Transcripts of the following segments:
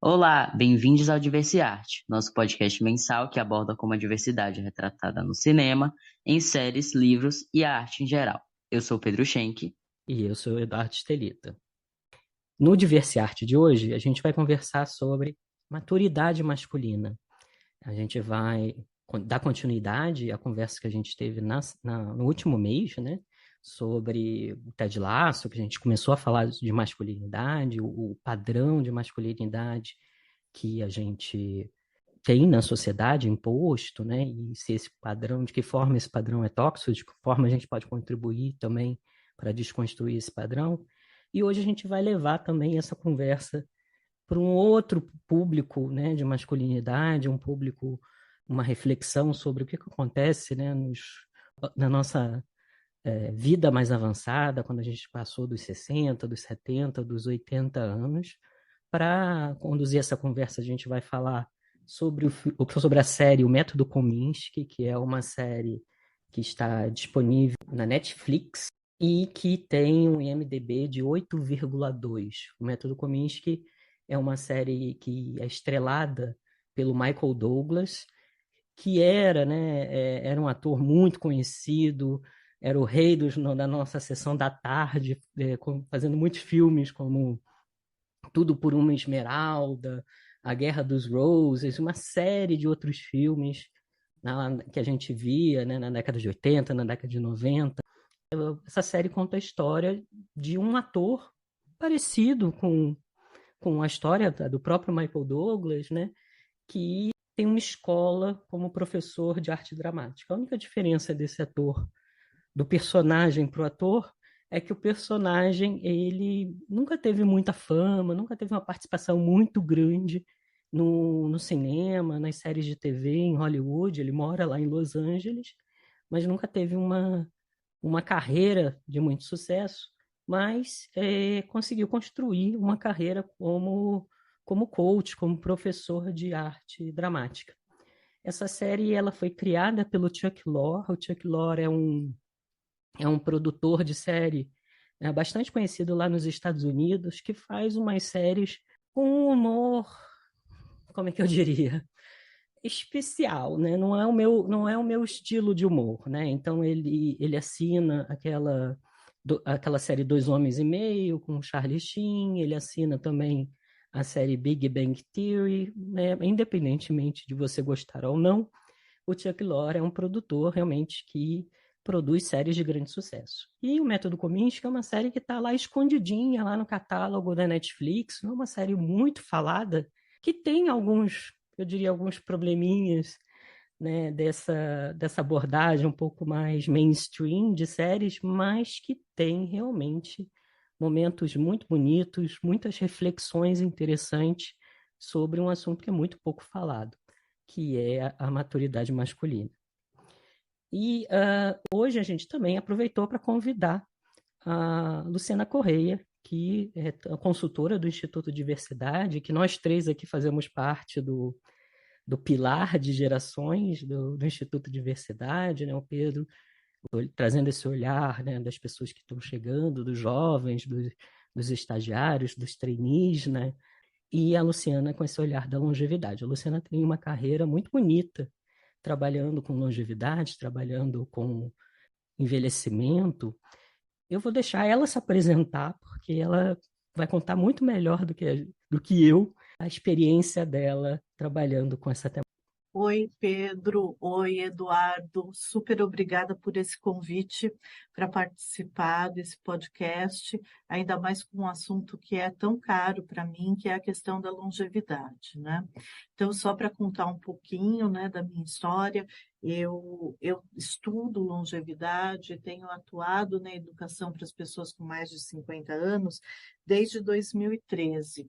Olá, bem-vindos ao Diversiarte, nosso podcast mensal que aborda como a diversidade é retratada no cinema, em séries, livros e a arte em geral. Eu sou Pedro Schenck. E eu sou o Eduardo Estelita. No Diversiarte de hoje, a gente vai conversar sobre maturidade masculina. A gente vai dar continuidade à conversa que a gente teve no último mês, né? Sobre o Ted Lasso, que a gente começou a falar de masculinidade, o padrão de masculinidade que a gente tem na sociedade imposto, né? E se esse padrão, de que forma esse padrão é tóxico, de que forma a gente pode contribuir também para desconstruir esse padrão. E hoje a gente vai levar também essa conversa para um outro público, né, de masculinidade, um público, uma reflexão sobre o que acontece, né, na nossa vida mais avançada, quando a gente passou dos 60, dos 70, dos 80 anos. Para conduzir essa conversa, a gente vai falar sobre a série O Método Kominsky, que é uma série que está disponível na Netflix e que tem um IMDb de 8,2. O Método Kominsky é uma série que é estrelada pelo Michael Douglas, que era um ator muito conhecido, era o rei da nossa sessão da tarde, fazendo muitos filmes como Tudo por uma Esmeralda, A Guerra dos Roses, uma série de outros filmes que a gente via, né, na década de 80, na década de 90. Essa série conta a história de um ator parecido com a história do próprio Michael Douglas, né, que tem uma escola como professor de arte dramática. A única diferença desse ator, do personagem para o ator, é que o personagem ele nunca teve muita fama, nunca teve uma participação muito grande no cinema, nas séries de TV em Hollywood. Ele mora lá em Los Angeles, mas nunca teve uma carreira de muito sucesso, mas conseguiu construir uma carreira como coach, como professor de arte dramática. Essa série ela foi criada pelo Chuck Lorre. O Chuck Lorre é um produtor de série bastante conhecido lá nos Estados Unidos, que faz umas séries com um humor, como é que eu diria, especial, né? Não é o meu estilo de humor, né? Então ele assina aquela série Dois Homens e Meio com Charlie Sheen, ele assina também a série Big Bang Theory, né? Independentemente de você gostar ou não, o Chuck Lorre é um produtor realmente que produz séries de grande sucesso. E o Método Kominsky é uma série que está lá escondidinha, lá no catálogo da Netflix, é uma série muito falada, que tem eu diria, alguns probleminhas, né, dessa abordagem um pouco mais mainstream de séries, mas que tem realmente momentos muito bonitos, muitas reflexões interessantes sobre um assunto que é muito pouco falado, que é a maturidade masculina. E hoje a gente também aproveitou para convidar a Luciana Correia, que é a consultora do Instituto Diversidade, que nós três aqui fazemos parte do pilar de gerações do Instituto Diversidade, né? O Pedro trazendo esse olhar, né, das pessoas que estão chegando, dos jovens, dos estagiários, dos trainees, né? E a Luciana com esse olhar da longevidade. A Luciana tem uma carreira muito bonita, trabalhando com longevidade, trabalhando com envelhecimento. Eu vou deixar ela se apresentar, porque ela vai contar muito melhor do que eu a experiência dela trabalhando com essa temática. Oi, Pedro. Oi, Eduardo. Super obrigada por esse convite para participar desse podcast, ainda mais com um assunto que é tão caro para mim, que é a questão da longevidade, né? Então, só para contar um pouquinho, né, da minha história, eu estudo longevidade, tenho atuado na educação para as pessoas com mais de 50 anos desde 2013.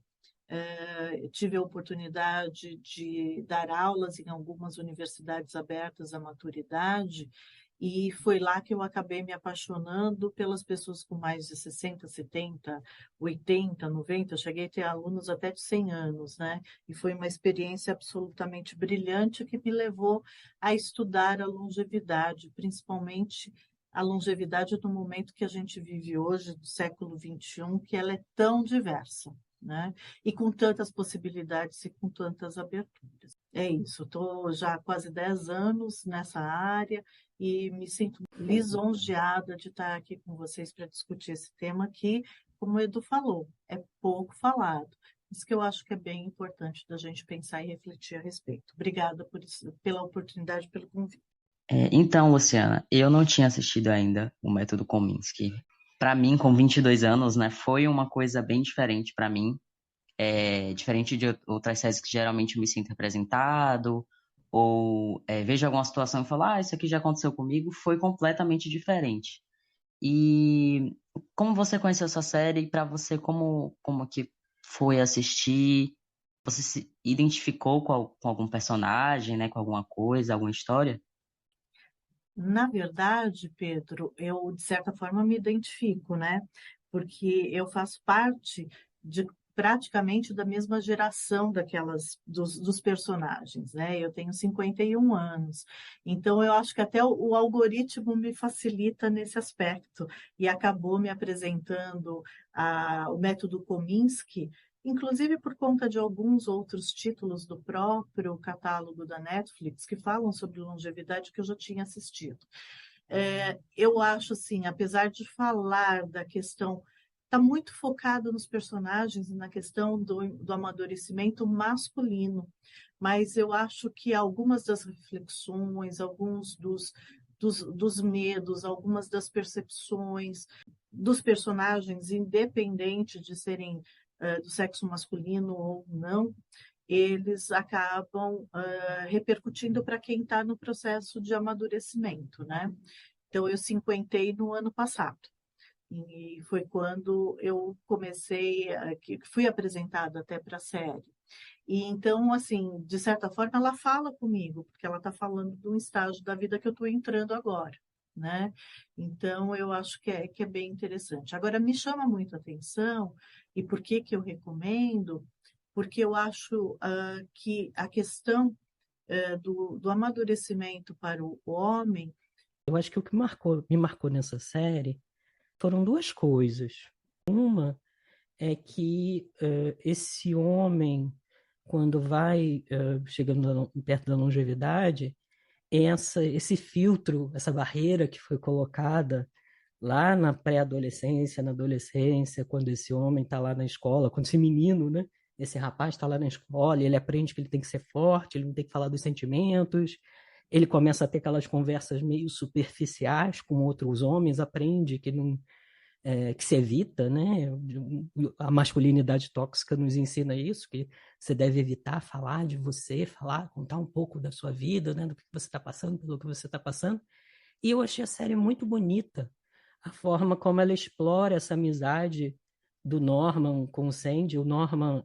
Tive a oportunidade de dar aulas em algumas universidades abertas à maturidade, e foi lá que eu acabei me apaixonando pelas pessoas com mais de 60, 70, 80, 90. Eu cheguei a ter alunos até de 100 anos, né? E foi uma experiência absolutamente brilhante que me levou a estudar a longevidade, principalmente a longevidade no momento que a gente vive hoje, do século XXI, que ela é tão diversa. né? E com tantas possibilidades e com tantas aberturas. É isso, estou já há quase 10 anos nessa área e me sinto lisonjeada de estar aqui com vocês para discutir esse tema que, como o Edu falou, é pouco falado. Isso que eu acho que é bem importante da gente pensar e refletir a respeito. Obrigada por isso, pela oportunidade, pelo convite. Então, Luciana, eu não tinha assistido ainda o Método Kominsky. Para mim, com 22 anos, né, foi uma coisa bem diferente para mim. Diferente de outras séries que geralmente eu me sinto representado, ou vejo alguma situação e falo, isso aqui já aconteceu comigo, foi completamente diferente. E como você conheceu essa série e para você, como que foi assistir? Você se identificou com algum personagem, né, com alguma coisa, alguma história? Na verdade, Pedro, eu de certa forma me identifico, né? Porque eu faço parte de praticamente da mesma geração dos personagens, né? Eu tenho 51 anos, então eu acho que até o algoritmo me facilita nesse aspecto e acabou me apresentando o método Kominsky, inclusive por conta de alguns outros títulos do próprio catálogo da Netflix que falam sobre longevidade que eu já tinha assistido. Eu acho assim, apesar de falar da questão, está muito focado nos personagens e na questão do amadurecimento masculino, mas eu acho que algumas das reflexões, alguns dos medos, algumas das percepções dos personagens, independente de serem do sexo masculino ou não, eles acabam repercutindo para quem está no processo de amadurecimento, né? Então, eu cinquentei no ano passado. E foi quando eu comecei, que fui apresentada até para a série. E então, assim, de certa forma, ela fala comigo, porque ela está falando de um estágio da vida que eu estou entrando agora, né? Então, eu acho que é bem interessante. Agora, me chama muito a atenção, e por que que eu recomendo? Porque eu acho que a questão do amadurecimento para o homem. Eu acho que o que me marcou nessa série foram duas coisas. Uma é que esse homem, quando vai chegando perto da longevidade, esse filtro, essa barreira que foi colocada lá na pré-adolescência, na adolescência, quando esse homem está lá na escola, quando esse menino, né? Esse rapaz está lá na escola, ele aprende que ele tem que ser forte, ele não tem que falar dos sentimentos, ele começa a ter aquelas conversas meio superficiais com outros homens, aprende que não, que se evita, né? A masculinidade tóxica nos ensina isso, que você deve evitar falar de você, contar um pouco da sua vida, né? Do que você está passando, pelo que você está passando. E eu achei a série muito bonita, a forma como ela explora essa amizade do Norman com o Sandy. O Norman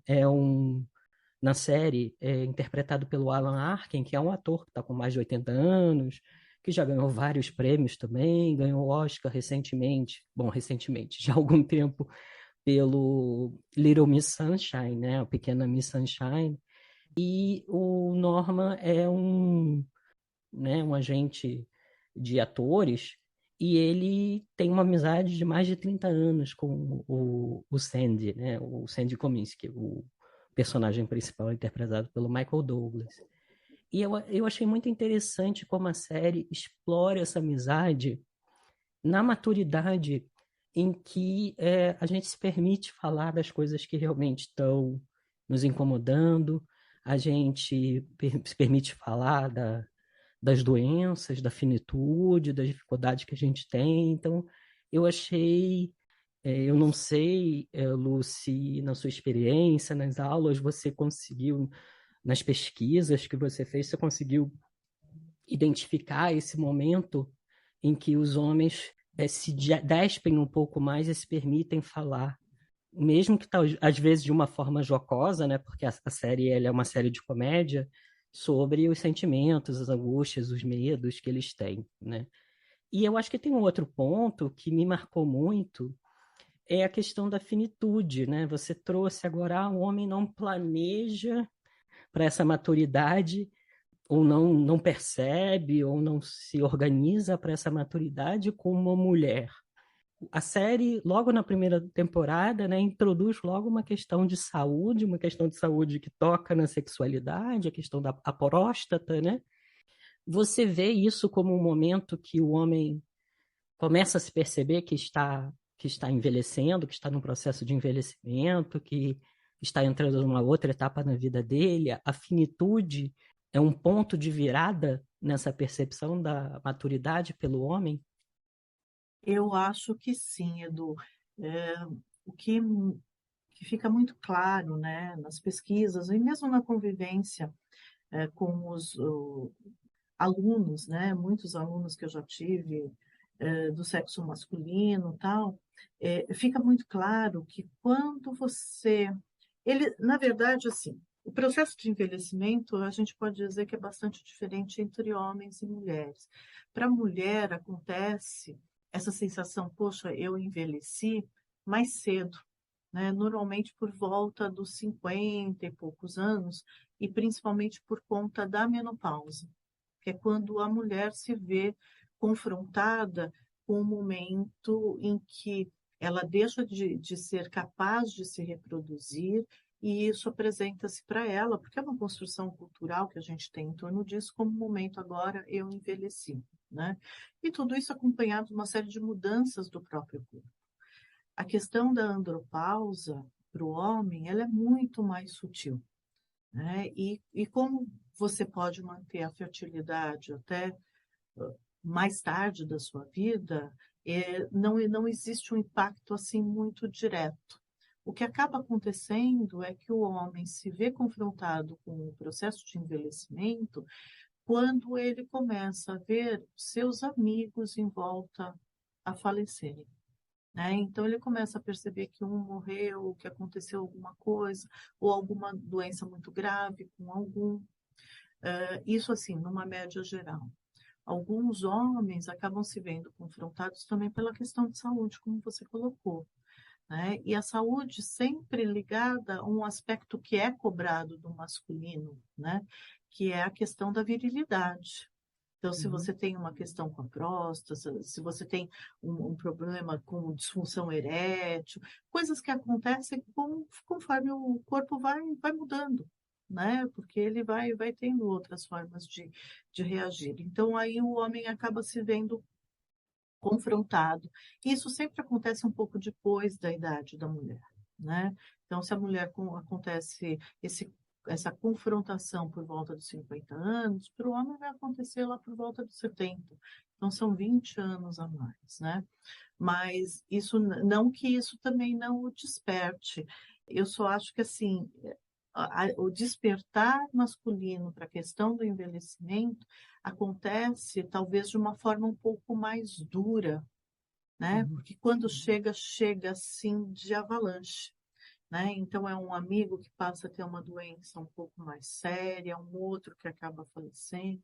na série, interpretado pelo Alan Arkin, que é um ator que está com mais de 80 anos, que já ganhou vários prêmios também, ganhou o Oscar recentemente, já há algum tempo, pelo Little Miss Sunshine, né, a Pequena Miss Sunshine. E o Norman é um agente de atores e ele tem uma amizade de mais de 30 anos com o Sandy, né, o Sandy Kominsky, o personagem principal interpretado pelo Michael Douglas. E eu achei muito interessante como a série explora essa amizade na maturidade em que a gente se permite falar das coisas que realmente estão nos incomodando, a gente se permite falar das doenças, da finitude, das dificuldades que a gente tem. Então, eu achei, eu não sei, Lucy, na sua experiência, nas aulas, você conseguiu, nas pesquisas que você fez, você conseguiu identificar esse momento em que os homens se despem um pouco mais e se permitem falar, mesmo que às vezes de uma forma jocosa, né? Porque a série ela é uma série de comédia sobre os sentimentos, as angústias, os medos que eles têm, né? E eu acho que tem um outro ponto que me marcou muito, é a questão da finitude, né? Você trouxe agora, o homem não planeja para essa maturidade, ou não percebe, ou não se organiza para essa maturidade como uma mulher. a série, logo na primeira temporada, né, introduz logo uma questão de saúde que toca na sexualidade, a questão da próstata, né? Você vê isso como um momento que o homem começa a se perceber que está envelhecendo, que está num processo de envelhecimento, que está entrando numa outra etapa na vida dele. A finitude é um ponto de virada nessa percepção da maturidade pelo homem? Eu acho que sim, Edu. É, o que fica muito claro, né, nas pesquisas e mesmo na convivência com os alunos, né, muitos alunos que eu já tive do sexo masculino, tal, fica muito claro que quando na verdade, assim, o processo de envelhecimento, a gente pode dizer que é bastante diferente entre homens e mulheres. Para a mulher acontece essa sensação, poxa, eu envelheci mais cedo, né? Normalmente por volta dos 50 e poucos anos, e principalmente por conta da menopausa, que é quando a mulher se vê confrontada com um momento em que ela deixa de ser capaz de se reproduzir, e isso apresenta-se para ela, porque é uma construção cultural que a gente tem em torno disso, como momento agora eu envelheci, né? E tudo isso acompanhado de uma série de mudanças do próprio corpo. A questão da andropausa para o homem, ela é muito mais sutil, né? E como você pode manter a fertilidade até mais tarde da sua vida, não existe um impacto assim muito direto. O que acaba acontecendo é que o homem se vê confrontado com o processo de envelhecimento quando ele começa a ver seus amigos em volta a falecerem, né? Então ele começa a perceber que um morreu, que aconteceu alguma coisa, ou alguma doença muito grave com algum. Isso assim, numa média geral. Alguns homens acabam se vendo confrontados também pela questão de saúde, como você colocou, né? E a saúde sempre ligada a um aspecto que é cobrado do masculino, né? Que é a questão da virilidade. Então, se você tem uma questão com a próstata, se você tem um problema com disfunção erétil, coisas que acontecem conforme o corpo vai mudando, né? Porque ele vai tendo outras formas de reagir. Então, aí o homem acaba se vendo confrontado. Isso sempre acontece um pouco depois da idade da mulher, né? Então, se a mulher acontece essa confrontação por volta dos 50 anos, para o homem vai acontecer lá por volta dos 70. Então, são 20 anos a mais, né? Mas isso não que isso também não o desperte. Eu só acho que, assim, o despertar masculino para a questão do envelhecimento acontece talvez de uma forma um pouco mais dura, né? Porque quando chega assim de avalanche, né? Então é um amigo que passa a ter uma doença um pouco mais séria, um outro que acaba falecendo.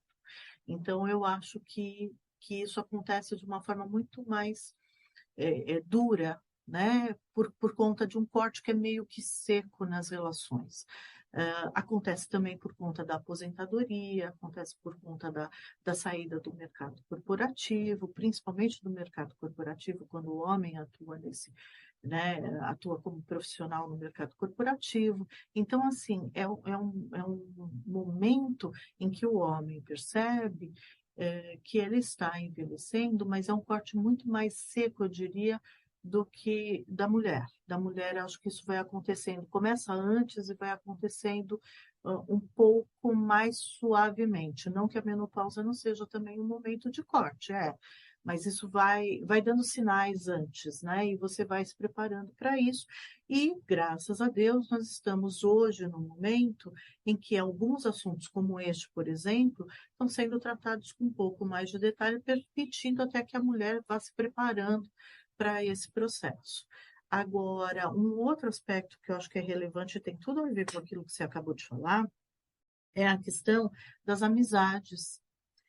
Então eu acho que isso acontece de uma forma muito mais dura, né? Por conta de um corte que é meio que seco nas relações. Acontece também por conta da aposentadoria, acontece por conta da saída do mercado corporativo, principalmente do mercado corporativo, quando o homem atua né, atua como profissional no mercado corporativo. Então, assim, é um momento em que o homem percebe que ele está envelhecendo, mas é um corte muito mais seco, eu diria, do que da mulher. Da mulher, acho que isso vai acontecendo, começa antes e vai acontecendo um pouco mais suavemente. Não que a menopausa não seja também um momento de corte, mas isso vai dando sinais antes, né? E você vai se preparando para isso. E, graças a Deus, nós estamos hoje no momento em que alguns assuntos como este, por exemplo, estão sendo tratados com um pouco mais de detalhe, permitindo até que a mulher vá se preparando para esse processo. Agora, um outro aspecto que eu acho que é relevante e tem tudo a ver com aquilo que você acabou de falar, é a questão das amizades.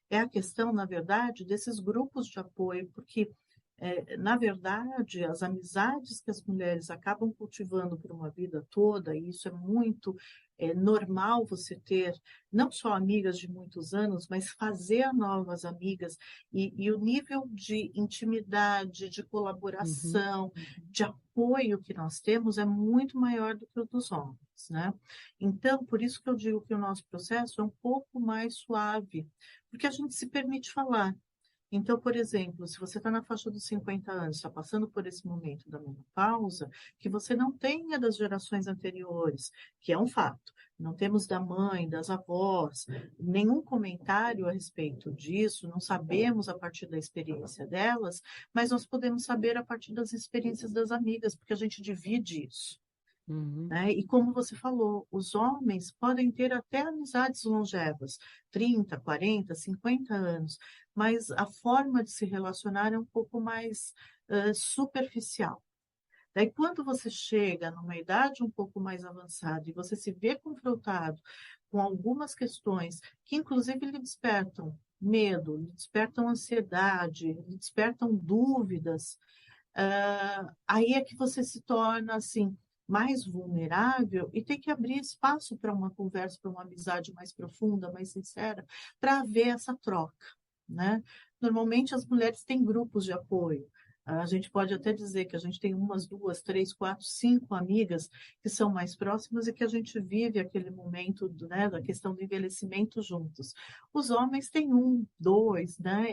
É a questão, na verdade, desses grupos de apoio, porque Na verdade, as amizades que as mulheres acabam cultivando por uma vida toda, e isso é muito normal você ter, não só amigas de muitos anos, mas fazer novas amigas, e o nível de intimidade, de colaboração, de apoio que nós temos é muito maior do que o dos homens, né? Então, por isso que eu digo que o nosso processo é um pouco mais suave, porque a gente se permite falar. Então, por exemplo, se você está na faixa dos 50 anos, está passando por esse momento da menopausa, que você não tenha das gerações anteriores, que é um fato. Não temos da mãe, das avós, nenhum comentário a respeito disso, não sabemos a partir da experiência delas, mas nós podemos saber a partir das experiências das amigas, porque a gente divide isso. Né? E como você falou, os homens podem ter até amizades longevas, 30, 40, 50 anos, mas a forma de se relacionar é um pouco mais superficial. Daí, quando você chega numa idade um pouco mais avançada e você se vê confrontado com algumas questões que, inclusive, lhe despertam medo, lhe despertam ansiedade, lhe despertam dúvidas, aí é que você se torna, assim, mais vulnerável e tem que abrir espaço para uma conversa, para uma amizade mais profunda, mais sincera, para haver essa troca, né? Normalmente as mulheres têm grupos de apoio. A gente pode até dizer que a gente tem umas, duas, três, quatro, cinco amigas que são mais próximas e que a gente vive aquele momento, né, da questão do envelhecimento juntos. Os homens têm um, dois, né?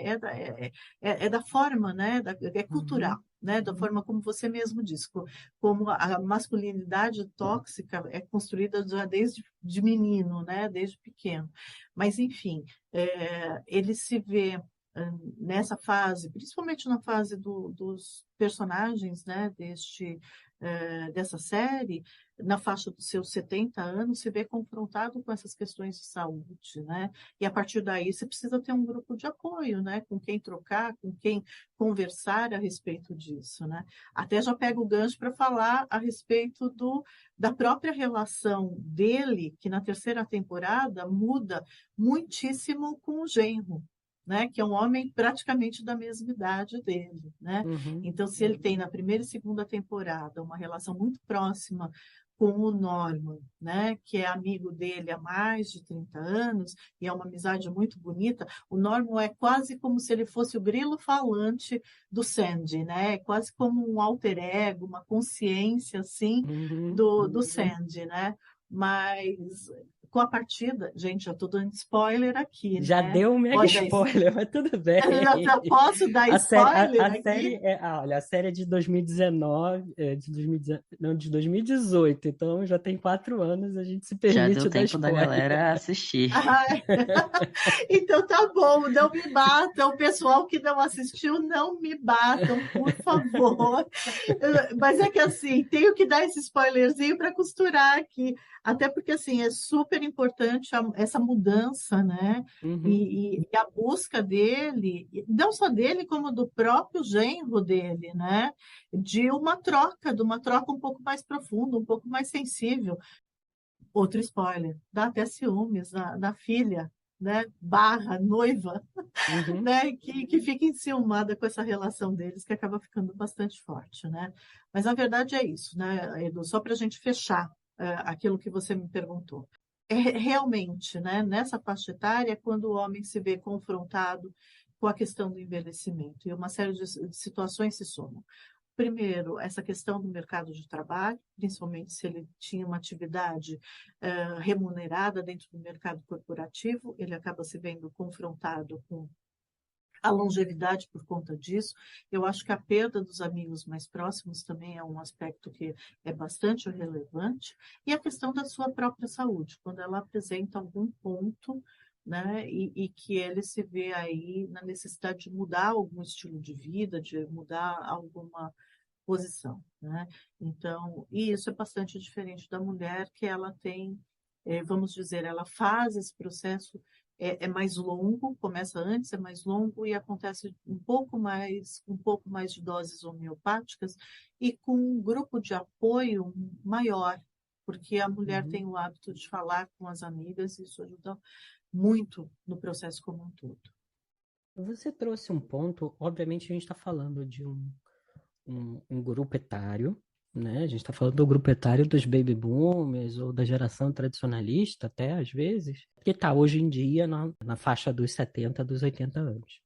É da forma, né? É cultural. Né, da forma como você mesmo disse, como a masculinidade tóxica é construída já desde de menino, né, desde pequeno. Mas, enfim, ele se vê nessa fase, principalmente na fase dos personagens, né, dessa série, na faixa dos seus 70 anos, se vê confrontado com essas questões de saúde, né? E a partir daí você precisa ter um grupo de apoio, né? Com quem trocar, com quem conversar a respeito disso, né? Até já pego o gancho para falar a respeito da própria relação dele, que na terceira temporada muda muitíssimo com o genro, né, que é um homem praticamente da mesma idade dele, né? Então, se ele tem na primeira e segunda temporada uma relação muito próxima com o Norman, né, que é amigo dele há mais de 30 anos, e é uma amizade muito bonita, o Norman é quase como se ele fosse o grilo falante do Sandy, né? É quase como um alter ego, uma consciência, assim, do Sandy, né? Mas com a partida, gente, já estou dando spoiler aqui, Já né? deu um mega spoiler, mas tudo bem. Já posso dar spoiler aqui? Série olha, a série é de 2019, não, de 2018, então já tem 4 anos, a gente se Já permite deu dar tempo da spoiler. galera assistir. Então tá bom, não me batam, o pessoal que não assistiu, não me batam, por favor. Mas é que assim, tenho que dar esse spoilerzinho para costurar aqui, até porque assim, é super importante essa mudança, né? E a busca dele, não só dele, como do próprio genro dele, né? De uma troca um pouco mais profunda, um pouco mais sensível. Outro spoiler, dá até ciúmes da filha, né? Barra noiva, né? Que fica enciumada com essa relação deles, que acaba ficando bastante forte, né? Mas a verdade é isso, né, Edu? Só para a gente fechar aquilo que você me perguntou. Realmente, né, nessa faixa etária, é quando o homem se vê confrontado com a questão do envelhecimento, e uma série de situações se somam. Primeiro, essa questão do mercado de trabalho, principalmente se ele tinha uma atividade remunerada dentro do mercado corporativo, ele acaba se vendo confrontado com a longevidade por conta disso. Eu acho que a perda dos amigos mais próximos também é um aspecto que é bastante relevante, e a questão da sua própria saúde, quando ela apresenta algum ponto, né, e que ele se vê aí na necessidade de mudar algum estilo de vida, de mudar alguma posição, né? Então, e isso é bastante diferente da mulher, que ela tem, vamos dizer, ela faz esse processo, é mais longo, começa antes, é mais longo e acontece um pouco mais de doses homeopáticas e com um grupo de apoio maior, porque a mulher tem o hábito de falar com as amigas e isso ajuda muito no processo como um todo. Você trouxe um ponto, obviamente a gente está falando de um grupo etário, né? A gente está falando do grupo etário dos baby boomers ou da geração tradicionalista, até às vezes, que está hoje em dia na faixa dos 70, dos 80 anos.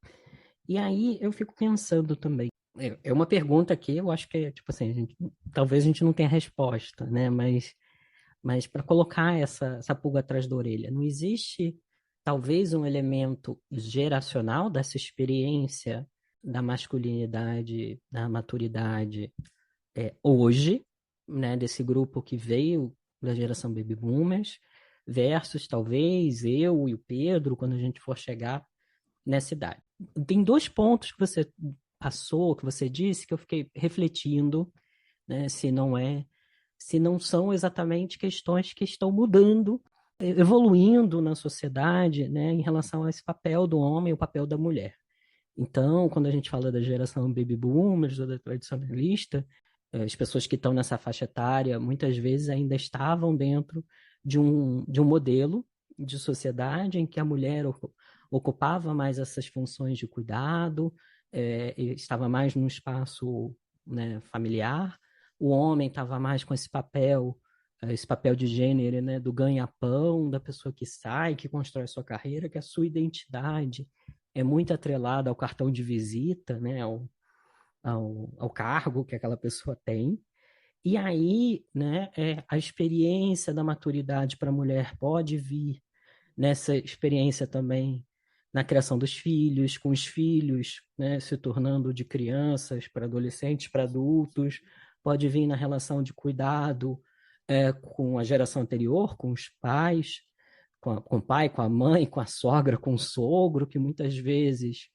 E aí eu fico pensando também, é uma pergunta que eu acho que é, tipo assim, talvez a gente não tenha resposta, né? Mas para colocar essa pulga atrás da orelha, não existe talvez um elemento geracional dessa experiência da masculinidade, da maturidade hoje, né, desse grupo que veio da geração Baby Boomers, versus talvez eu e o Pedro, quando a gente for chegar nessa idade. Tem dois pontos que você passou, que você disse, que eu fiquei refletindo, né, se não são exatamente questões que estão mudando, evoluindo na sociedade, né, em relação a esse papel do homem e o papel da mulher. Então, quando a gente fala da geração baby boomers ou da tradicionalista, as pessoas que estão nessa faixa etária muitas vezes ainda estavam dentro de um modelo de sociedade em que a mulher ocupava mais essas funções de cuidado, estava mais no espaço, né, familiar, o homem estava mais com esse papel de gênero, né, do ganha-pão, da pessoa que sai, que constrói sua carreira, que é a sua identidade é muito atrelada ao cartão de visita, né, ao cargo que aquela pessoa tem. E aí, né, a experiência da maturidade para a mulher pode vir nessa experiência também na criação dos filhos, com os filhos, né, se tornando de crianças para adolescentes, para adultos, pode vir na relação de cuidado com a geração anterior, com os pais, com o pai, com a mãe, com a sogra, com o sogro, que muitas vezes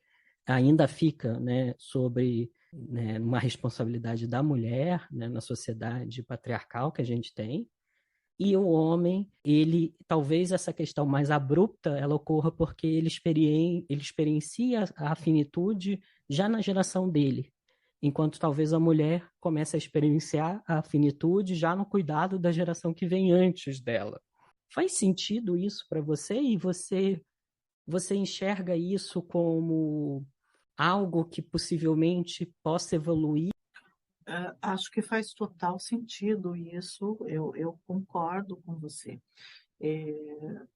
ainda fica, né, sobre, né, uma responsabilidade da mulher, né, na sociedade patriarcal que a gente tem. E o homem, ele talvez essa questão mais abrupta ela ocorra porque ele experiencia a finitude já na geração dele, enquanto talvez a mulher comece a experienciar a finitude já no cuidado da geração que vem antes dela. Faz sentido isso para você? E você enxerga isso como algo que possivelmente possa evoluir? Acho que faz total sentido isso, eu concordo com você.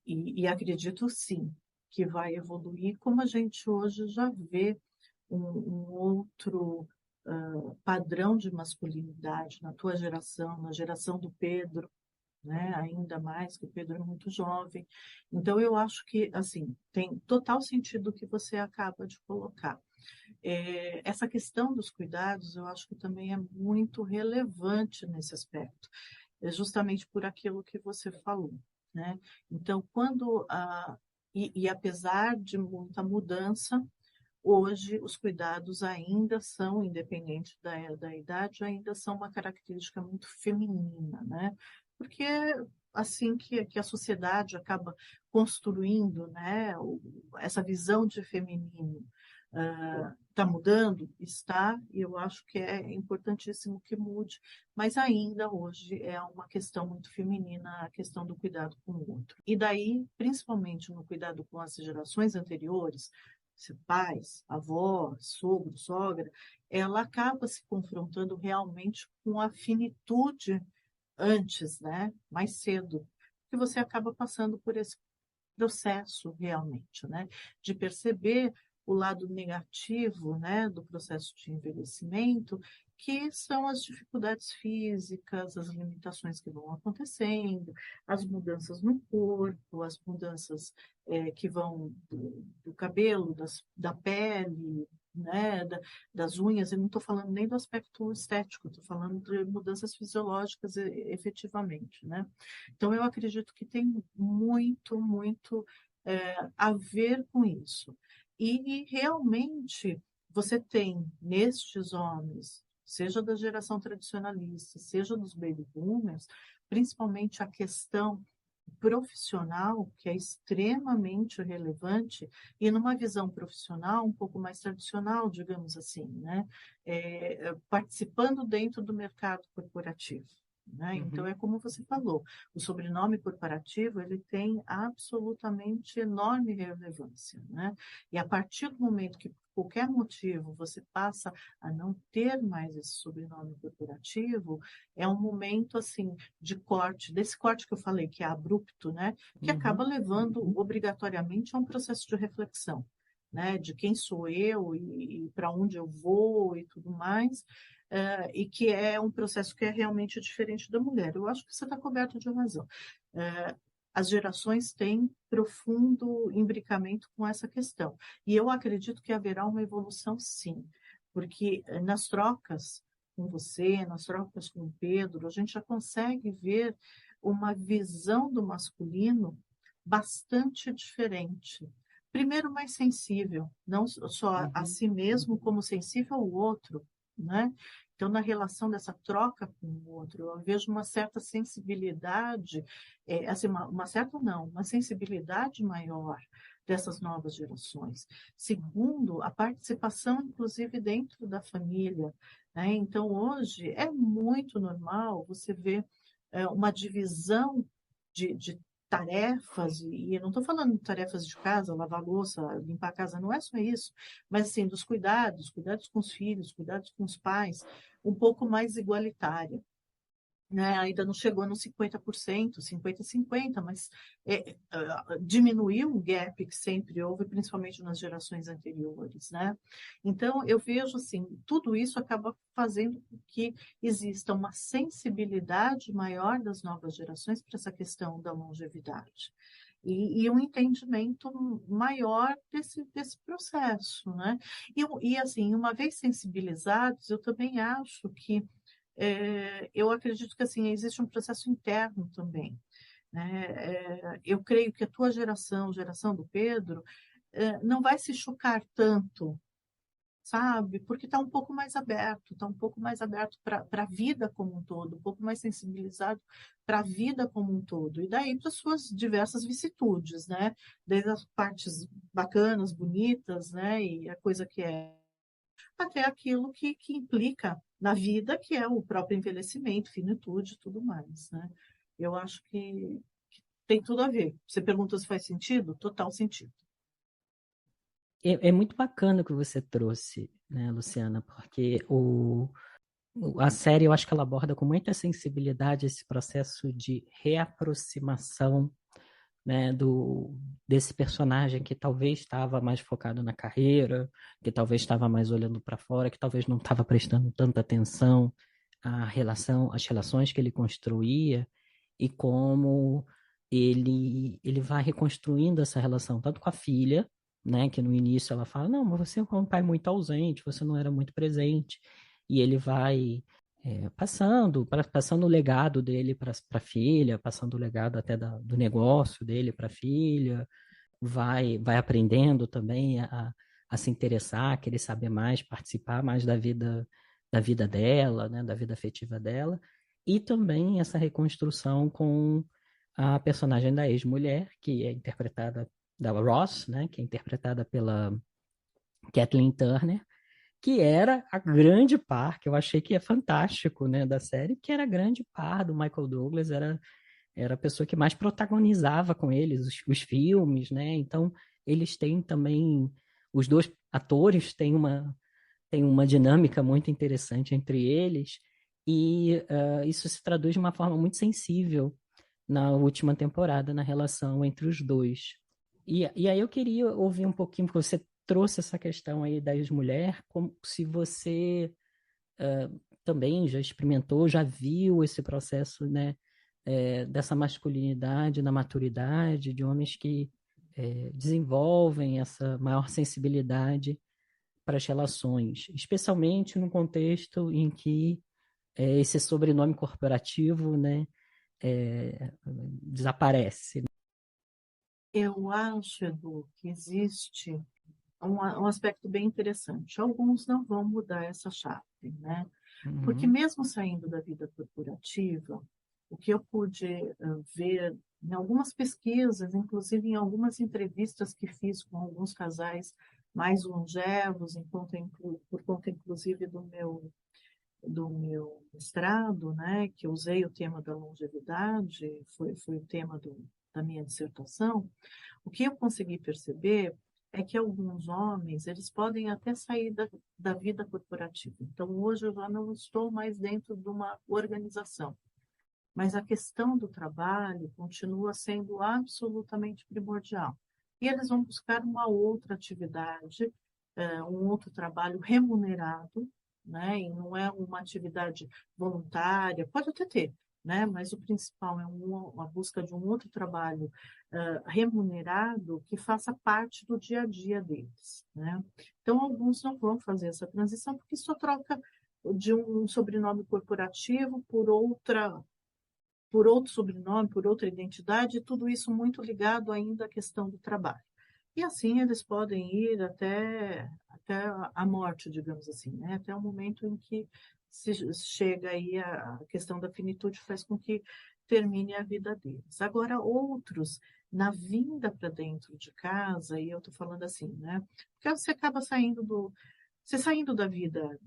E acredito sim que vai evoluir, como a gente hoje já vê um outro padrão de masculinidade na tua geração, na geração do Pedro, né? Ainda mais que o Pedro é muito jovem. Então, eu acho que, assim, tem total sentido o que você acaba de colocar. Essa questão dos cuidados, eu acho que também é muito relevante nesse aspecto, justamente por aquilo que você falou, né? Então, apesar de muita mudança, hoje os cuidados ainda são, independente da idade, ainda são uma característica muito feminina, né? Porque é assim que a sociedade acaba construindo, né? Essa visão de feminino está mudando? Está, e eu acho que é importantíssimo que mude, mas ainda hoje é uma questão muito feminina, a questão do cuidado com o outro. E daí, principalmente no cuidado com as gerações anteriores, pais, avó, sogro, sogra, ela acaba se confrontando realmente com a finitude antes, né? Mais cedo, que você acaba passando por esse processo realmente, né? De perceber o lado negativo, né, do processo de envelhecimento, que são as dificuldades físicas, as limitações que vão acontecendo, as mudanças no corpo, as mudanças que vão do cabelo, da pele, né, das unhas. Eu não estou falando nem do aspecto estético, estou falando de mudanças fisiológicas efetivamente, né? Então, eu acredito que tem muito, muito a ver com isso. E realmente você tem nestes homens, seja da geração tradicionalista, seja dos baby boomers, principalmente a questão profissional, que é extremamente relevante, e numa visão profissional um pouco mais tradicional, digamos assim, né? Participando dentro do mercado corporativo. né? Uhum. Então, é como você falou, o sobrenome corporativo, ele tem absolutamente enorme relevância, né? E a partir do momento que, por qualquer motivo, você passa a não ter mais esse sobrenome corporativo, é um momento, assim, de corte, desse corte que eu falei, que é abrupto, né? Que acaba levando obrigatoriamente a um processo de reflexão, né? De quem sou eu e para onde eu vou e tudo mais, e que é um processo que é realmente diferente da mulher. Eu acho que você está coberto de razão. As gerações têm profundo imbricamento com essa questão. E eu acredito que haverá uma evolução, sim, porque nas trocas com você, nas trocas com o Pedro, a gente já consegue ver uma visão do masculino bastante diferente. Primeiro, mais sensível, não só a si mesmo, como sensível ao outro, né? Então, na relação dessa troca com o outro, eu vejo uma certa sensibilidade, assim, uma certa não, uma sensibilidade maior dessas novas gerações. Segundo, a participação, inclusive, dentro da família, né? Então, hoje, é muito normal você ver uma divisão de tarefas, e eu não estou falando de tarefas de casa, lavar louça, limpar a casa, não é só isso, mas assim, dos cuidados, cuidados com os filhos, cuidados com os pais, um pouco mais igualitária. Né? Ainda não chegou nos 50%, 50-50%, mas diminuiu o gap que sempre houve, principalmente nas gerações anteriores. Né? Então, eu vejo assim, tudo isso acaba fazendo com que exista uma sensibilidade maior das novas gerações para essa questão da longevidade. E um entendimento maior desse processo. Né? E, assim, uma vez sensibilizados, eu também acho que eu acredito que assim existe um processo interno também, né? Eu creio que a tua geração do Pedro, não vai se chocar tanto, sabe? Porque está um pouco mais aberto, está um pouco mais aberto para a vida como um todo, um pouco mais sensibilizado para a vida como um todo, e daí para as suas diversas vicissitudes, né? Desde as partes bacanas, bonitas, né? E a coisa que é até aquilo que implica na vida, que é o próprio envelhecimento, finitude e tudo mais, né? Eu acho que tem tudo a ver. Você pergunta se faz sentido? Total sentido. É muito bacana o que você trouxe, né, Luciana, porque a série eu acho que ela aborda com muita sensibilidade esse processo de reaproximação, né, desse personagem que talvez estava mais focado na carreira, que talvez estava mais olhando para fora, que talvez não estava prestando tanta atenção às relações que ele construía e como ele vai reconstruindo essa relação, tanto com a filha, né, que no início ela fala, não, mas você é um pai muito ausente, você não era muito presente, e ele vai passando o legado dele para a filha, passando o legado até do negócio dele para a filha, vai aprendendo também a se interessar, a querer saber mais, participar mais da vida dela, né, da vida afetiva dela, e também essa reconstrução com a personagem da ex-mulher, que é interpretada da Ross, né, que é interpretada pela Kathleen Turner, que era a grande par, que eu achei que é fantástico, né, da série, que era a grande par do Michael Douglas, era a pessoa que mais protagonizava com eles os filmes, né? Então, eles têm também, os dois atores têm uma dinâmica muito interessante entre eles, e isso se traduz de uma forma muito sensível na última temporada, na relação entre os dois. E aí eu queria ouvir um pouquinho, porque você trouxe essa questão aí da ex-mulher, como se você também já experimentou, já viu esse processo, né, dessa masculinidade na maturidade, de homens que desenvolvem essa maior sensibilidade para as relações, especialmente no contexto em que esse sobrenome corporativo, né, desaparece. Eu acho, Edu, que existe um aspecto bem interessante. Alguns não vão mudar essa chave, né? Porque Uhum. mesmo saindo da vida corporativa, o que eu pude ver em algumas pesquisas, inclusive em algumas entrevistas que fiz com alguns casais mais longevos, por conta inclusive do meu mestrado, né, que eu usei o tema da longevidade, foi o tema da minha dissertação, o que eu consegui perceber é que alguns homens, eles podem até sair da vida corporativa. Então, hoje eu já não estou mais dentro de uma organização, mas a questão do trabalho continua sendo absolutamente primordial. E eles vão buscar uma outra atividade, um outro trabalho remunerado, né? E não é uma atividade voluntária, pode até ter, né? Mas o principal é a busca de um outro trabalho remunerado que faça parte do dia a dia deles, né? Então, alguns não vão fazer essa transição porque só troca de um sobrenome corporativo por outro sobrenome, por outra identidade, tudo isso muito ligado ainda à questão do trabalho. E assim eles podem ir até a morte, digamos assim, né? Até o momento em que se chega aí a questão da finitude faz com que termine a vida deles. Agora, outros, na vinda para dentro de casa, e eu estou falando assim, né? Porque você acaba saindo da vida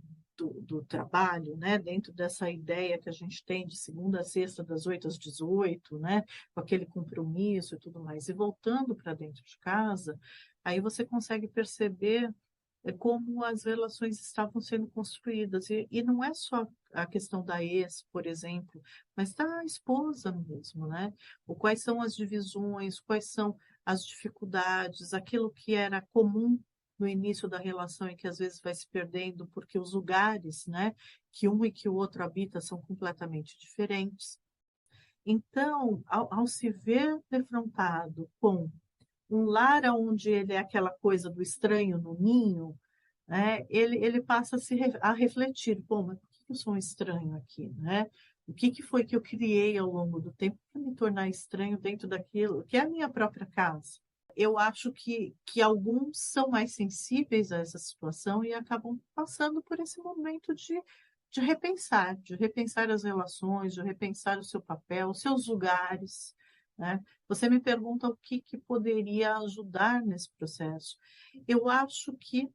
do trabalho, né, dentro dessa ideia que a gente tem de segunda a sexta, das 8 às 18, né, com aquele compromisso e tudo mais, e voltando para dentro de casa, aí você consegue perceber como as relações estavam sendo construídas. E não é só a questão da ex, por exemplo, mas da esposa mesmo, né? Ou quais são as divisões, quais são as dificuldades, aquilo que era comum no início da relação e que às vezes vai se perdendo porque os lugares, né, que um e que o outro habita são completamente diferentes. Então, ao se ver defrontado com um lar onde ele é aquela coisa do estranho no ninho, né, ele passa a refletir, pô, mas por que eu sou um estranho aqui, né? O que foi que eu criei ao longo do tempo para me tornar estranho dentro daquilo que é a minha própria casa? Eu acho que alguns são mais sensíveis a essa situação e acabam passando por esse momento de repensar as relações, de repensar o seu papel, os seus lugares, né? Você me pergunta o que poderia ajudar nesse processo. Eu acho que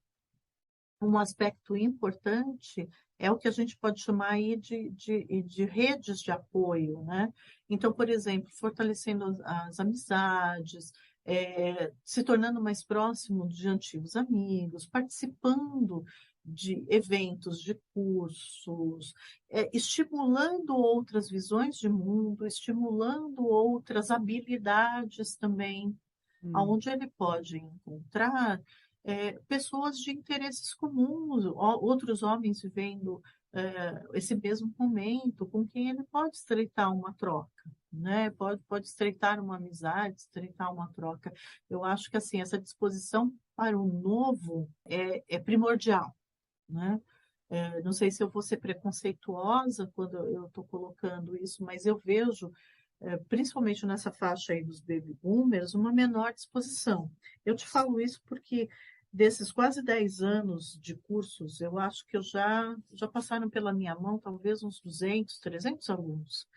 um aspecto importante é o que a gente pode chamar aí de redes de apoio, né? Então, por exemplo, fortalecendo as amizades, se tornando mais próximo de antigos amigos, participando de eventos, de cursos, estimulando outras visões de mundo, estimulando outras habilidades também, onde ele pode encontrar pessoas de interesses comuns, outros homens vivendo esse mesmo momento, com quem ele pode estreitar uma troca, né? Pode estreitar uma amizade, estreitar uma troca. Eu acho que assim essa disposição para o novo é primordial, né? Não sei se eu vou ser preconceituosa quando eu estou colocando isso, mas eu vejo principalmente nessa faixa aí dos baby boomers, uma menor disposição. Eu te falo isso porque desses quase 10 anos de cursos, eu acho que já passaram pela minha mão talvez uns 200, 300 alunos.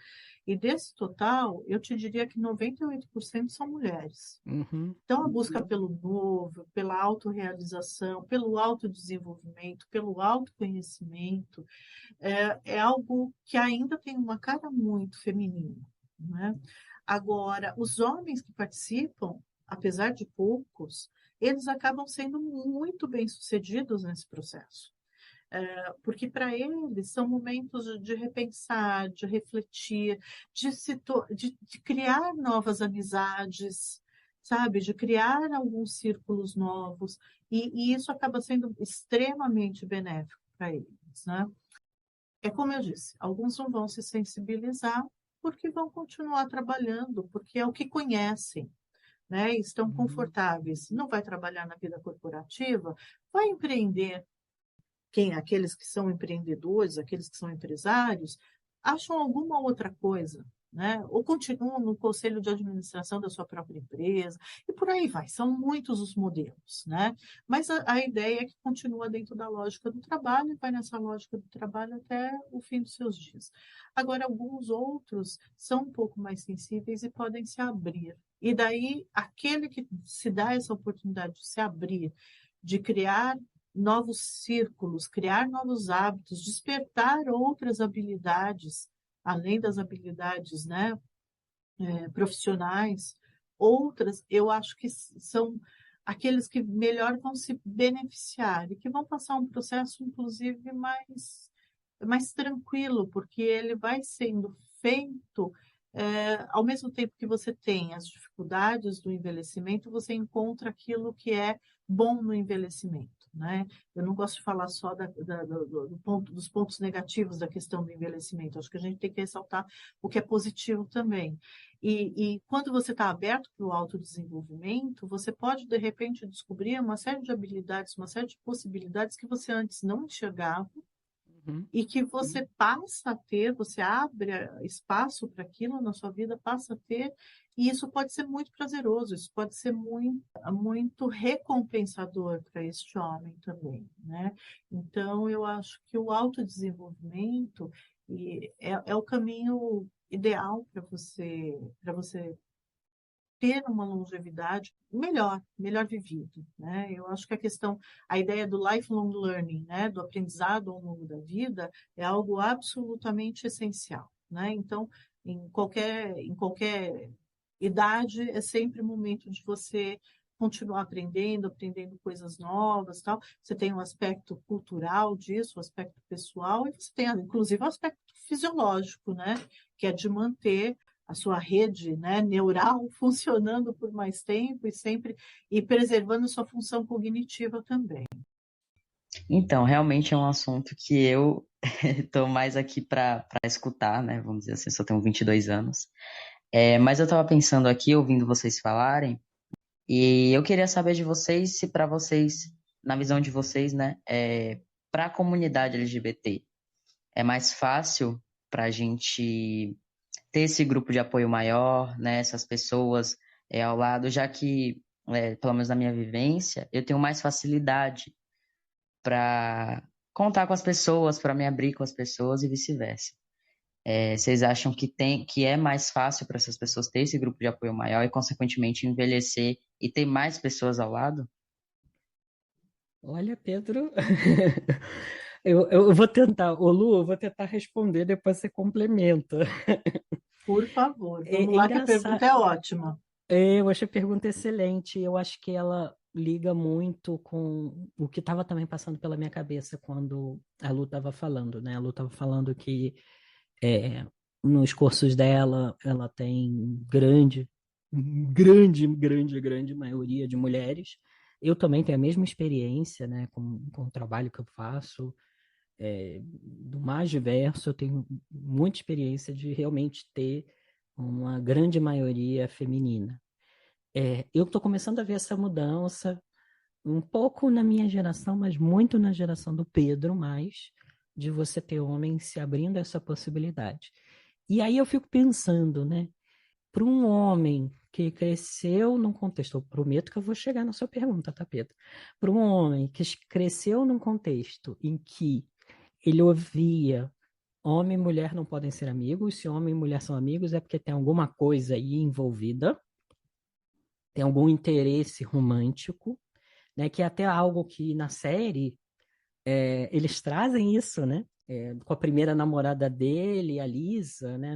E desse total, eu te diria que 98% são mulheres. Uhum. Então, a busca pelo novo, pela autorrealização, pelo autodesenvolvimento, pelo autoconhecimento, é algo que ainda tem uma cara muito feminina, né? Agora, os homens que participam, apesar de poucos, eles acabam sendo muito bem-sucedidos nesse processo. Porque para eles são momentos de repensar, de refletir, de criar novas amizades, sabe? De criar alguns círculos novos, e isso acaba sendo extremamente benéfico para eles, né? É como eu disse, alguns não vão se sensibilizar porque vão continuar trabalhando, porque é o que conhecem, né? Estão confortáveis. Não vai trabalhar na vida corporativa, vai empreender. Aqueles que são empreendedores, aqueles que são empresários, acham alguma outra coisa, né? Ou continuam no conselho de administração da sua própria empresa, e por aí vai. São muitos os modelos, né? Mas a ideia é que continua dentro da lógica do trabalho e vai nessa lógica do trabalho até o fim dos seus dias. Agora, alguns outros são um pouco mais sensíveis e podem se abrir. E daí, aquele que se dá essa oportunidade de se abrir, de criar novos círculos, criar novos hábitos, despertar outras habilidades, além das habilidades, né, profissionais, outras, eu acho que são aqueles que melhor vão se beneficiar e que vão passar um processo, inclusive, mais tranquilo, porque ele vai sendo feito ao mesmo tempo que você tem as dificuldades do envelhecimento, você encontra aquilo que é bom no envelhecimento, né? Eu não gosto de falar só dos pontos negativos da questão do envelhecimento. Acho que a gente tem que ressaltar o que é positivo também. E quando você está aberto para o autodesenvolvimento, você pode, de repente, descobrir uma série de habilidades, uma série de possibilidades que você antes não enxergava, e que você passa a ter, você abre espaço para aquilo na sua vida, passa a ter, e isso pode ser muito prazeroso, isso pode ser muito, muito recompensador para este homem também, né? Então, eu acho que o autodesenvolvimento é o caminho ideal para você ter uma longevidade melhor vivida, né? Eu acho que a ideia do lifelong learning, né, do aprendizado ao longo da vida, é algo absolutamente essencial, né? Então, em qualquer idade, é sempre o momento de você continuar aprendendo coisas novas, tal. Você tem um aspecto cultural disso, um aspecto pessoal, e você tem, inclusive, um aspecto fisiológico, né, que é de manter a sua rede, né, neural funcionando por mais tempo e preservando sua função cognitiva também. Então, realmente é um assunto que eu estou mais aqui para escutar, né? Vamos dizer assim, eu só tenho 22 anos. Mas eu estava pensando aqui, ouvindo vocês falarem, e eu queria saber de vocês se para vocês, na visão de vocês, né, para a comunidade LGBT, é mais fácil para a gente ter esse grupo de apoio maior, né, essas pessoas ao lado, já que, pelo menos na minha vivência, eu tenho mais facilidade para contar com as pessoas, para me abrir com as pessoas e vice-versa. Vocês acham que é mais fácil para essas pessoas ter esse grupo de apoio maior e, consequentemente, envelhecer e ter mais pessoas ao lado? Olha, Pedro, eu vou tentar, ô Lu, eu vou tentar responder, depois você complementa. Por favor, vamos É lá que a pergunta engraçado, é ótima. eu achei a pergunta excelente, eu acho que ela liga muito com o que estava também passando pela minha cabeça quando a Lu estava falando, né? A Lu estava falando que é, nos cursos dela, ela tem grande maioria de mulheres. Eu também tenho a mesma experiência, né, com o trabalho que eu faço, do mais diverso. Eu tenho muita experiência de realmente ter uma grande maioria feminina. Eu estou começando a ver essa mudança um pouco na minha geração, mas muito na geração do Pedro, mais de você ter homens se abrindo a essa possibilidade. E aí eu fico pensando, né? Para um homem que cresceu num contexto, eu prometo que eu vou chegar na sua pergunta, tá, Pedro? Para um homem que cresceu num contexto em que ele ouvia homem e mulher não podem ser amigos, se homem e mulher são amigos é porque tem alguma coisa aí envolvida, tem algum interesse romântico, né? Que é até algo que na série eles trazem isso, né? Com a primeira namorada dele, a Lisa, né?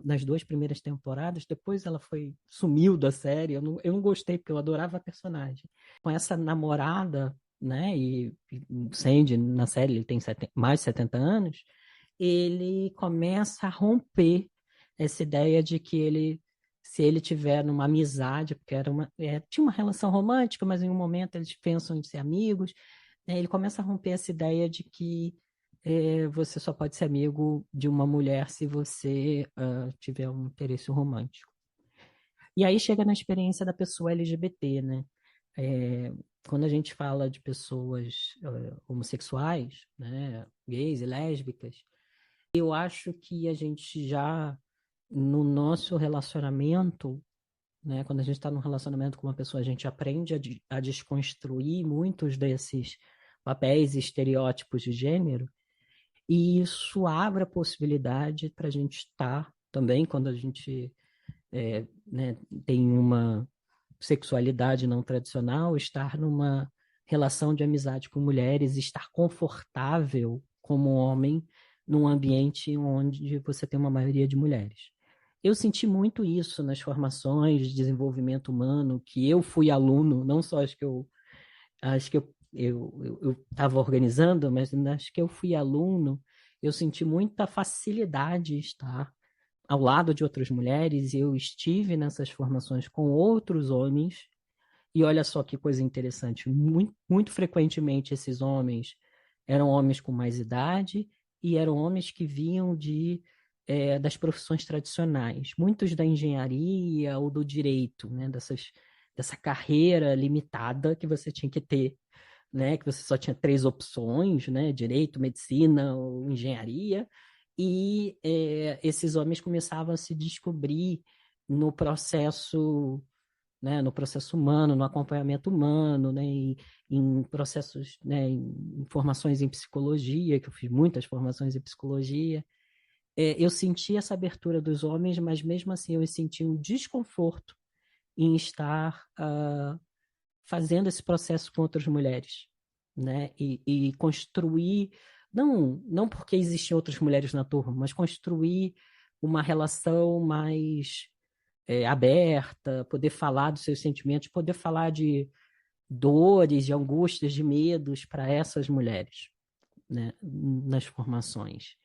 Nas duas primeiras temporadas, depois ela sumiu da série. Eu não gostei porque eu adorava a personagem. Com essa namorada, né? E o Sandy na série ele tem mais de 70 anos. Ele começa a romper essa ideia de que se ele tiver numa amizade, porque tinha uma relação romântica, mas em um momento eles pensam em ser amigos, né? Ele começa a romper essa ideia de que você só pode ser amigo de uma mulher se você tiver um interesse romântico. E aí chega na experiência da pessoa LGBT, né? Quando a gente fala de pessoas homossexuais, né, gays e lésbicas, eu acho que a gente já, no nosso relacionamento, né, quando a gente está num relacionamento com uma pessoa, a gente aprende a desconstruir muitos desses papéis e estereótipos de gênero, e isso abre a possibilidade para a gente estar também, quando a gente né, tem uma sexualidade não tradicional, estar numa relação de amizade com mulheres, estar confortável como homem num ambiente onde você tem uma maioria de mulheres. Eu senti muito isso nas formações de desenvolvimento humano, que eu fui aluno, não só as que eu estava organizando, mas nas que eu fui aluno, eu senti muita facilidade em estar ao lado de outras mulheres, e eu estive nessas formações com outros homens, e olha só que coisa interessante, muito frequentemente esses homens eram homens com mais idade e eram homens que vinham das profissões tradicionais, muitos da engenharia ou do direito, né, dessa carreira limitada que você tinha que ter, né, que você só tinha três opções, né, direito, medicina ou engenharia, e esses homens começavam a se descobrir no processo, né, no processo humano, no acompanhamento humano, né, em processos, né, em formações em psicologia, que eu fiz muitas formações em psicologia. Eu senti essa abertura dos homens, mas mesmo assim eu senti um desconforto em estar fazendo esse processo com outras mulheres, né, e construir, não porque existiam outras mulheres na turma, mas construir uma relação mais aberta, poder falar dos seus sentimentos, poder falar de dores, de angústias, de medos para essas mulheres, né, nas formações.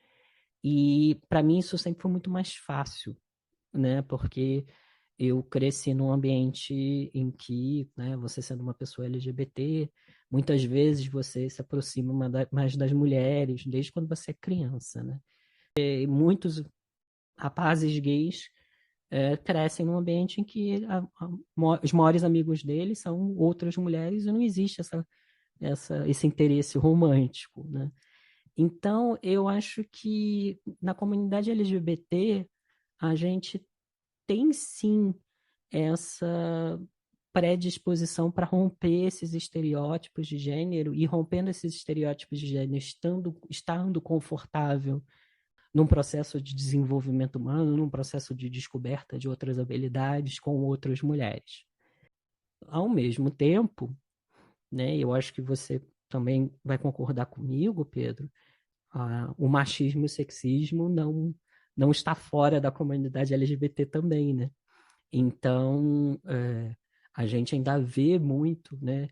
E para mim isso sempre foi muito mais fácil, né, porque eu cresci num ambiente em que, né, você sendo uma pessoa LGBT, muitas vezes você se aproxima mais das mulheres, desde quando você é criança, né? E muitos rapazes gays crescem num ambiente em que os maiores amigos deles são outras mulheres e não existe esse interesse romântico, né? Então, eu acho que na comunidade LGBT a gente tem sim essa predisposição para romper esses estereótipos de gênero, e rompendo esses estereótipos de gênero, estando confortável num processo de desenvolvimento humano, num processo de descoberta de outras habilidades com outras mulheres. Ao mesmo tempo, né, eu acho que você também vai concordar comigo, Pedro, o machismo e o sexismo não está fora da comunidade LGBT também, né? Então, a gente ainda vê muito, né?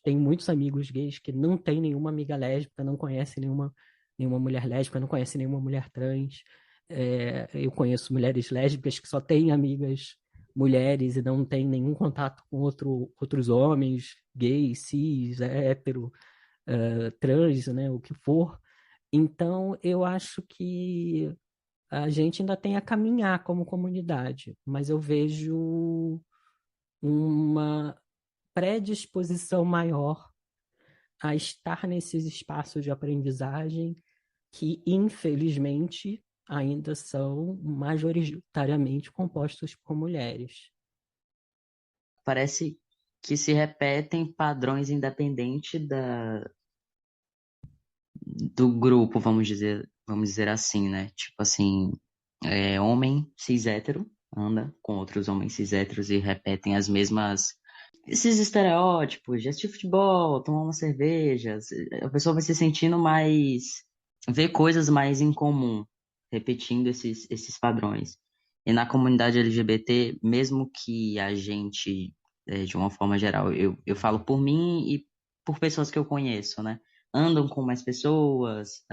Tenho muitos amigos gays que não têm nenhuma amiga lésbica, não conhecem nenhuma mulher lésbica, não conhecem nenhuma mulher trans. Eu conheço mulheres lésbicas que só têm amigas mulheres e não têm nenhum contato com outros homens, gays, cis, hétero, trans, né? O que for. Então, eu acho que a gente ainda tem a caminhar como comunidade, mas eu vejo uma predisposição maior a estar nesses espaços de aprendizagem que, infelizmente, ainda são majoritariamente compostos por mulheres. Parece que se repetem padrões independente do grupo, vamos dizer assim, né? Tipo assim, homem cis hétero anda com outros homens cis héteros e repetem esses estereótipos de assistir futebol, tomar uma cerveja, a pessoa vai se sentindo vê coisas mais em comum, repetindo esses padrões. E na comunidade LGBT, mesmo que a gente, de uma forma geral, eu falo por mim e por pessoas que eu conheço, né? Andam com mais pessoas,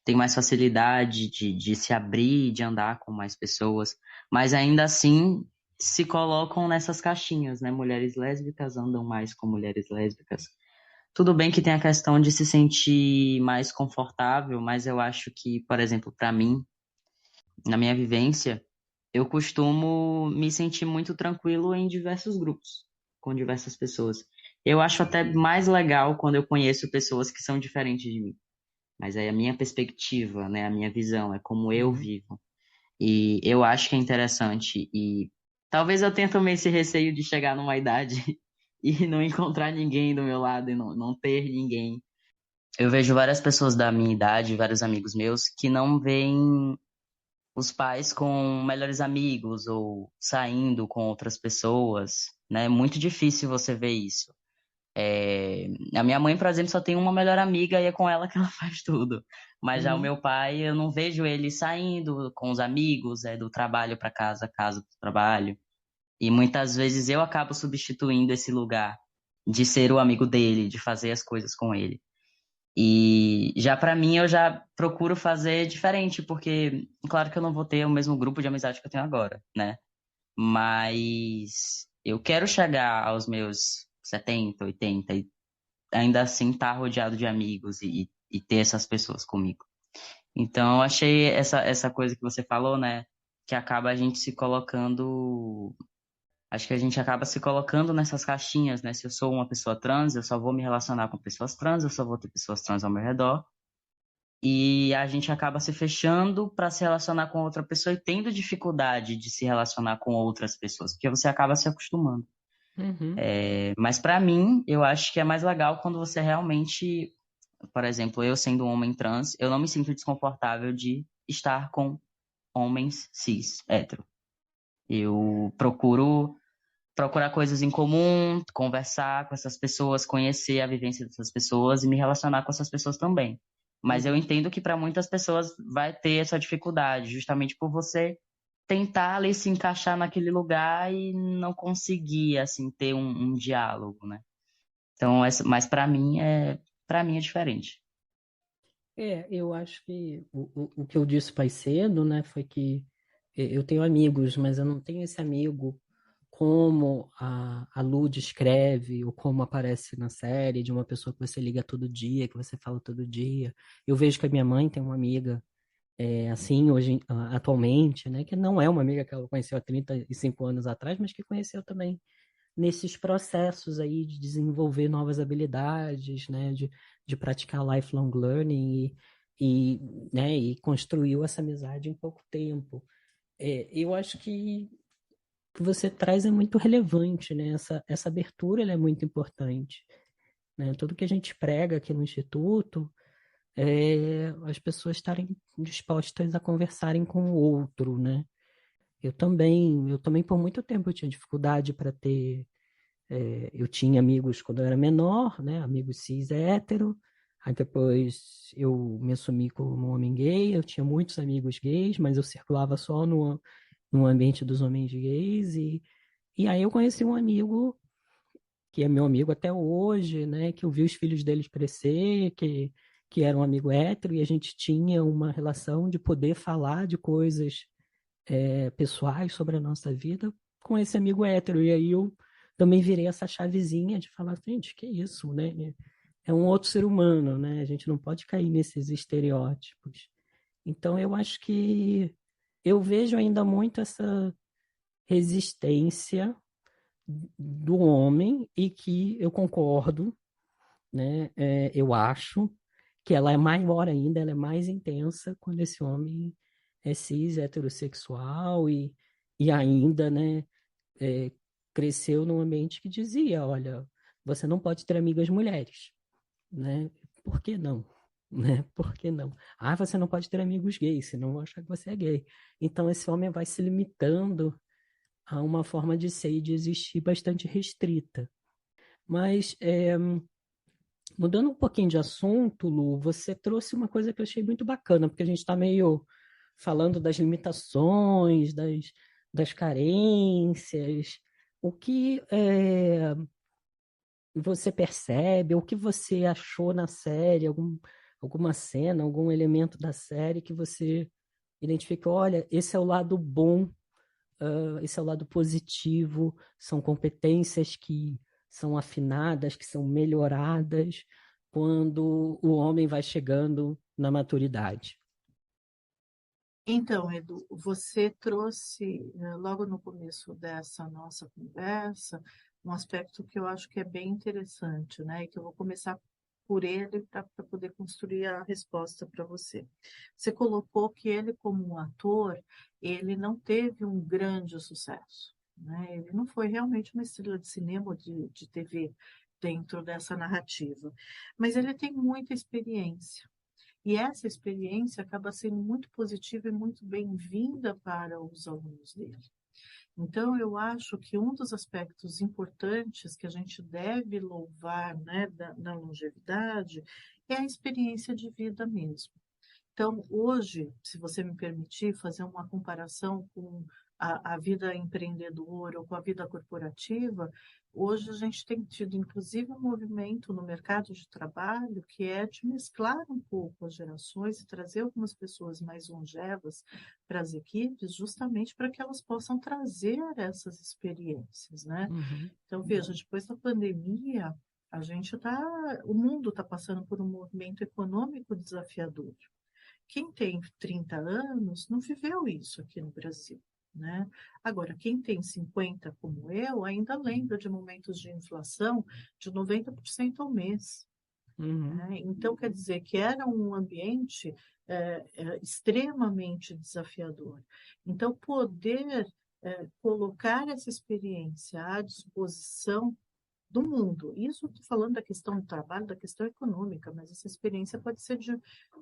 tem mais facilidade de se abrir, de andar com mais pessoas, mas ainda assim se colocam nessas caixinhas, né? Mulheres lésbicas andam mais com mulheres lésbicas. Tudo bem que tem a questão de se sentir mais confortável, mas eu acho que, por exemplo, para mim, na minha vivência, eu costumo me sentir muito tranquilo em diversos grupos, com diversas pessoas. Eu acho até mais legal quando eu conheço pessoas que são diferentes de mim. Mas aí a minha perspectiva, né, a minha visão, é como eu vivo. E eu acho que é interessante. E talvez eu tenha também esse receio de chegar numa idade e não encontrar ninguém do meu lado e não ter ninguém. Eu vejo várias pessoas da minha idade, vários amigos meus, que não veem os pais com melhores amigos ou saindo com outras pessoas, né? É muito difícil você ver isso. A minha mãe, por exemplo, só tem uma melhor amiga e é com ela que ela faz tudo. Mas já o Uhum. meu pai, eu não vejo ele saindo com os amigos, do trabalho para casa, casa para trabalho. E muitas vezes eu acabo substituindo esse lugar de ser o amigo dele, de fazer as coisas com ele. E já para mim eu já procuro fazer diferente, porque claro que eu não vou ter o mesmo grupo de amizade que eu tenho agora, né? Mas eu quero chegar aos meus 70, 80 e ainda assim estar rodeado de amigos e ter essas pessoas comigo. Então eu achei essa coisa que você falou, né? Que acaba a gente se colocando. Acho que a gente acaba se colocando nessas caixinhas, né? Se eu sou uma pessoa trans, eu só vou me relacionar com pessoas trans, eu só vou ter pessoas trans ao meu redor. E a gente acaba se fechando para se relacionar com outra pessoa e tendo dificuldade de se relacionar com outras pessoas, porque você acaba se acostumando. Uhum. Mas para mim, eu acho que é mais legal quando você realmente, por exemplo, eu sendo um homem trans, eu não me sinto desconfortável de estar com homens cis, hétero. Eu procuro procurar coisas em comum, conversar com essas pessoas, conhecer a vivência dessas pessoas e me relacionar com essas pessoas também. Mas eu Uhum. entendo que para muitas pessoas vai ter essa dificuldade, justamente por você tentar ali se encaixar naquele lugar e não conseguir assim ter um diálogo, né? Então, mas para mim é diferente. Eu acho que o que eu disse mais cedo, né, foi que eu tenho amigos, mas eu não tenho esse amigo como a Lu descreve, ou como aparece na série, de uma pessoa que você liga todo dia, que você fala todo dia. Eu vejo que a minha mãe tem uma amiga, assim, hoje, atualmente, né, que não é uma amiga que ela conheceu há 35 anos atrás, mas que conheceu também nesses processos aí de desenvolver novas habilidades, né, de praticar lifelong learning e, né, e construiu essa amizade em pouco tempo. Eu acho que você traz é muito relevante, né? Essa abertura ela é muito importante, né? Tudo que a gente prega aqui no Instituto é as pessoas estarem dispostas a conversarem com o outro, né? Eu também por muito tempo eu tinha dificuldade para ter eu tinha amigos quando eu era menor, né? Amigos cis hétero. Aí depois eu me assumi como um homem gay. Eu tinha muitos amigos gays, mas eu circulava só no ambiente dos homens gays. E aí eu conheci um amigo que é meu amigo até hoje, né? Que eu vi os filhos deles crescer, que era um amigo hétero, e a gente tinha uma relação de poder falar de coisas pessoais sobre a nossa vida com esse amigo hétero. E aí eu também virei essa chavezinha de falar, gente, que isso, né? É um outro ser humano, né? A gente não pode cair nesses estereótipos. Então eu acho que eu vejo ainda muito essa resistência do homem e que eu concordo, né? Eu acho que ela é maior ainda, ela é mais intensa quando esse homem é cis, heterossexual e ainda, né, é, cresceu num ambiente que dizia, olha, você não pode ter amigas mulheres, né? Por que não? Né? Por que não? Ah, você não pode ter amigos gays, senão vão achar que você é gay. Então esse homem vai se limitando a uma forma de ser e de existir bastante restrita. Mas mudando um pouquinho de assunto, Lu, você trouxe uma coisa que eu achei muito bacana, porque a gente está meio falando das limitações, das carências. O que você percebe, o que você achou na série, alguma cena, algum elemento da série que você identificou, olha, esse é o lado bom, esse é o lado positivo, são competências que são afinadas, que são melhoradas quando o homem vai chegando na maturidade. Então, Edu, você trouxe, logo no começo dessa nossa conversa, um aspecto que eu acho que é bem interessante, né? E que eu vou começar por ele para poder construir a resposta para você. Você colocou que ele, como um ator, ele não teve um grande sucesso, né? Ele não foi realmente uma estrela de cinema ou de TV dentro dessa narrativa, mas ele tem muita experiência. E essa experiência acaba sendo muito positiva e muito bem-vinda para os alunos dele. Então, eu acho que um dos aspectos importantes que a gente deve louvar, né, da longevidade é a experiência de vida mesmo. Então, hoje, se você me permitir fazer uma comparação com a vida empreendedora ou com a vida corporativa, hoje a gente tem tido, inclusive, um movimento no mercado de trabalho que é de mesclar um pouco as gerações e trazer algumas pessoas mais longevas para as equipes, justamente para que elas possam trazer essas experiências, né? Uhum. Então, veja, depois da pandemia, o mundo está passando por um movimento econômico desafiador. Quem tem 30 anos não viveu isso aqui no Brasil, né? Agora, quem tem 50, como eu, ainda lembra de momentos de inflação de 90% ao mês, Uhum. né? Então, quer dizer que era um ambiente extremamente desafiador. Então, poder colocar essa experiência à disposição do mundo. Isso estou falando da questão do trabalho, da questão econômica, mas essa experiência pode ser de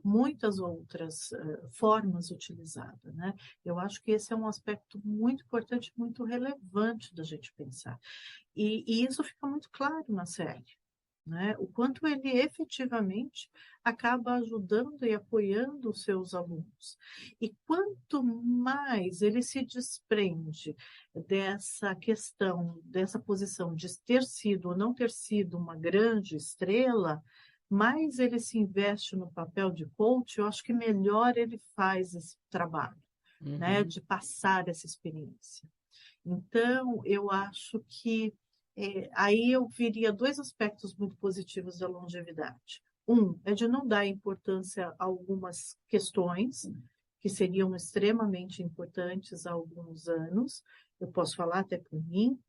muitas outras formas utilizada, né? Eu acho que esse é um aspecto muito importante, muito relevante da gente pensar. E isso fica muito claro na série, né? O quanto ele efetivamente acaba ajudando e apoiando os seus alunos. E quanto mais ele se desprende dessa questão, dessa posição de ter sido ou não ter sido uma grande estrela, mais ele se investe no papel de coach, eu acho que melhor ele faz esse trabalho, né? De passar essa experiência. Então, eu acho que aí eu viria dois aspectos muito positivos da longevidade. Um é de não dar importância a algumas questões que seriam extremamente importantes há alguns anos. Eu posso falar até por mim.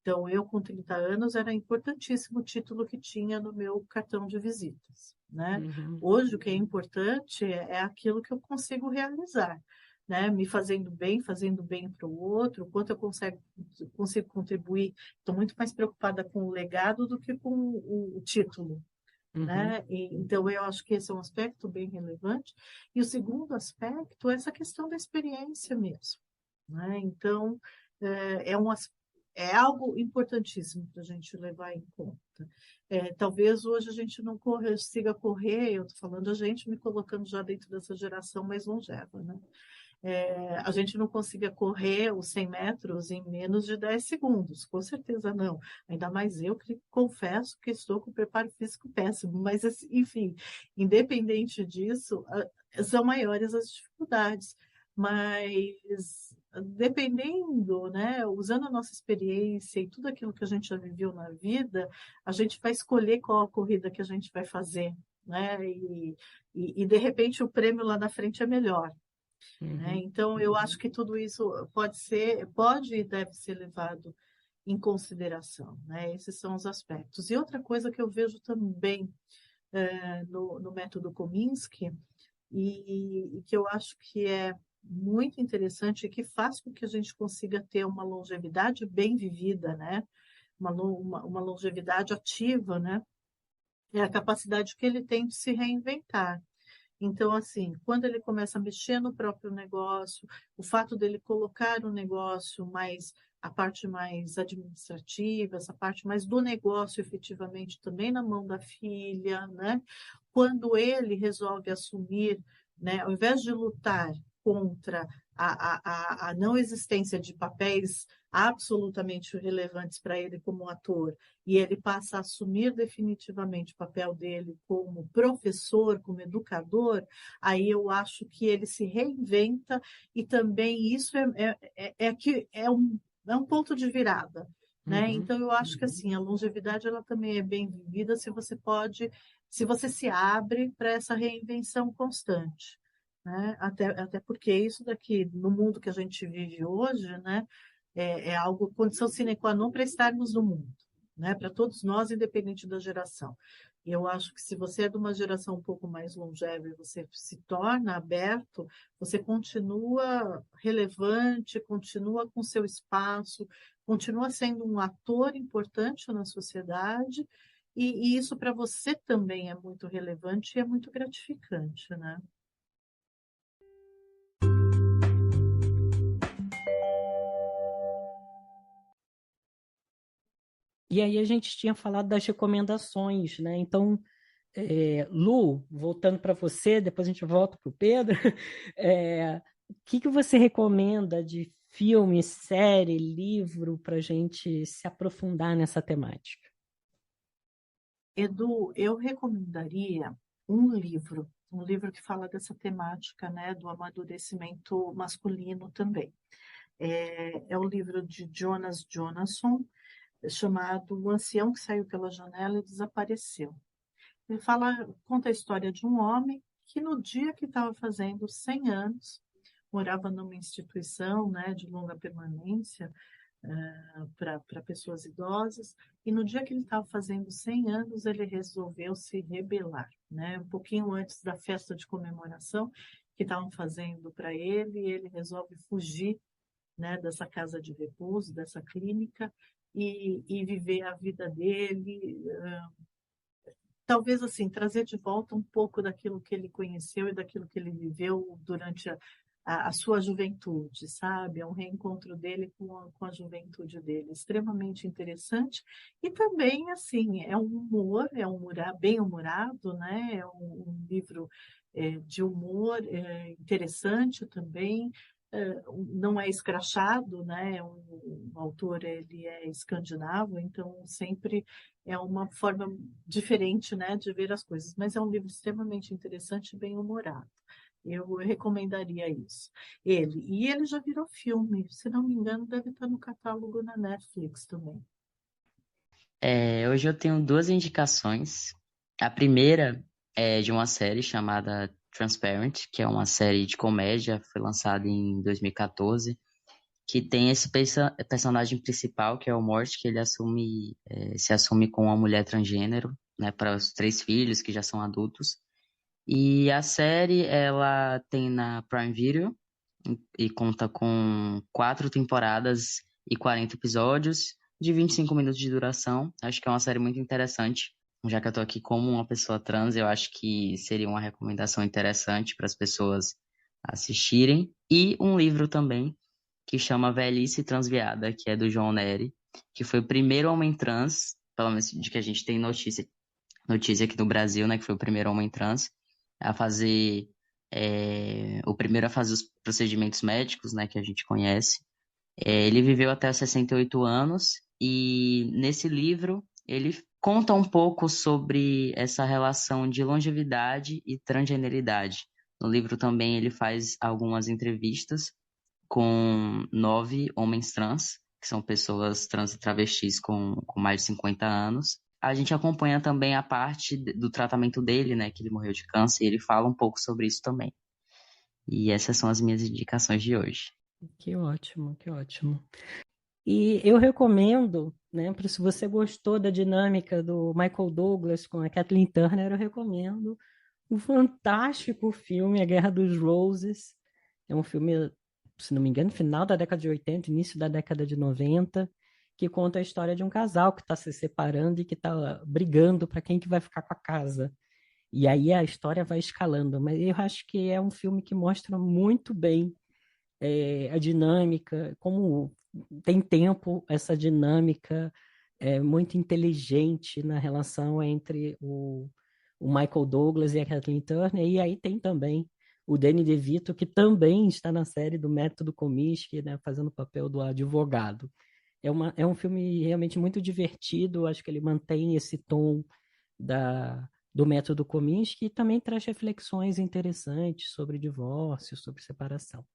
Então, eu com 30 anos era importantíssimo o título que tinha no meu cartão de visitas, né? Uhum. Hoje, o que é importante é aquilo que eu consigo realizar, né? Me fazendo bem para o outro, quanto eu consigo contribuir. Estou muito mais preocupada com o legado do que com o título, Uhum. né? Então, eu acho que esse é um aspecto bem relevante. E o segundo aspecto é essa questão da experiência mesmo, né? Então, é algo importantíssimo para a gente levar em conta. Talvez hoje a gente não consiga correr, eu estou falando a gente me colocando já dentro dessa geração mais longeva, né? A gente não consiga correr os 100 metros em menos de 10 segundos, com certeza não. Ainda mais eu que confesso que estou com preparo físico péssimo, mas assim, enfim, independente disso, são maiores as dificuldades. Mas dependendo, né, usando a nossa experiência e tudo aquilo que a gente já viveu na vida, a gente vai escolher qual a corrida que a gente vai fazer, né? E de repente o prêmio lá na frente é melhor. Né? Então, eu acho que tudo isso pode e deve ser levado em consideração, né? Esses são os aspectos. E outra coisa que eu vejo também no método Kominsky, e que eu acho que é muito interessante e que faz com que a gente consiga ter uma longevidade bem vivida, né? Uma longevidade ativa, né? É a capacidade que ele tem de se reinventar. Então, assim, quando ele começa a mexer no próprio negócio, o fato dele colocar o negócio mais, a parte mais administrativa, essa parte mais do negócio efetivamente também na mão da filha, né? Quando ele resolve assumir, né, ao invés de lutar contra a não existência de papéis absolutamente relevantes para ele como ator, e ele passa a assumir definitivamente o papel dele como professor, como educador, aí eu acho que ele se reinventa e também isso é um ponto de virada, né? Então eu acho que assim a longevidade ela também é bem vivida se você se abre para essa reinvenção constante, né? Até porque isso daqui no mundo que a gente vive hoje, né? É algo condição sine qua non para estarmos no mundo, né? Para todos nós, independente da geração. E eu acho que se você é de uma geração um pouco mais longeva e você se torna aberto, você continua relevante, continua com seu espaço, continua sendo um ator importante na sociedade, e isso para você também é muito relevante e é muito gratificante, né? E aí a gente tinha falado das recomendações, né? Então, Lu, voltando para você, depois a gente volta para o Pedro. O que você recomenda de filme, série, livro para a gente se aprofundar nessa temática? Edu, eu recomendaria um livro que fala dessa temática, né, do amadurecimento masculino também. É o livro de Jonas Jonasson, chamado O Ancião que Saiu pela Janela e Desapareceu. Ele conta a história de um homem que no dia que estava fazendo 100 anos, morava numa instituição, né, de longa permanência, para pessoas idosas, e no dia que ele estava fazendo 100 anos, ele resolveu se rebelar, né? Um pouquinho antes da festa de comemoração que estavam fazendo para ele, ele resolve fugir, né, dessa casa de repouso, dessa clínica, e viver a vida dele, talvez assim, trazer de volta um pouco daquilo que ele conheceu e daquilo que ele viveu durante a sua juventude, sabe? É um reencontro dele com a juventude dele, extremamente interessante. E também, assim, é um humor bem humorado, né? É um livro de humor interessante também. Não é escrachado, né? O autor ele é escandinavo, então sempre é uma forma diferente, né, de ver as coisas, mas é um livro extremamente interessante e bem humorado. Eu recomendaria isso. E ele já virou filme, se não me engano, deve estar no catálogo na Netflix também. Hoje eu tenho duas indicações. A primeira é de uma série chamada Transparent, que é uma série de comédia, foi lançada em 2014, que tem esse personagem principal, que é o Mort, que ele se assume com uma mulher transgênero, né, para os 3 filhos, que já são adultos. E a série, ela tem na Prime Video e conta com 4 temporadas e 40 episódios de 25 minutos de duração. Acho que é uma série muito interessante. Já que eu tô aqui como uma pessoa trans, eu acho que seria uma recomendação interessante para as pessoas assistirem. E um livro também, que chama Velhice Transviada, que é do João Nery, que foi o primeiro homem trans, pelo menos de que a gente tem notícia aqui no Brasil, né, que foi o primeiro homem trans a fazer o primeiro a fazer os procedimentos médicos, né, que a gente conhece. Ele viveu até os 68 anos e nesse livro ele conta um pouco sobre essa relação de longevidade e transgeneridade. No livro também ele faz algumas entrevistas com 9 homens trans, que são pessoas trans e travestis com mais de 50 anos. A gente acompanha também a parte do tratamento dele, né, que ele morreu de câncer, e ele fala um pouco sobre isso também. E essas são as minhas indicações de hoje. Que ótimo, que ótimo. E eu recomendo, né, se você gostou da dinâmica do Michael Douglas com a Kathleen Turner, eu recomendo o fantástico filme A Guerra dos Roses. É um filme, se não me engano, final da década de 80, início da década de 90, que conta a história de um casal que está se separando e que está brigando para quem que vai ficar com a casa. E aí a história vai escalando. Mas eu acho que é um filme que mostra muito bem a dinâmica, como tem tempo essa dinâmica muito inteligente na relação entre o Michael Douglas e a Kathleen Turner, e aí tem também o Danny DeVito, que também está na série do Método Kominsky, né, fazendo o papel do advogado. É um filme realmente muito divertido, acho que ele mantém esse tom do Método Kominsky e também traz reflexões interessantes sobre divórcio, sobre separação.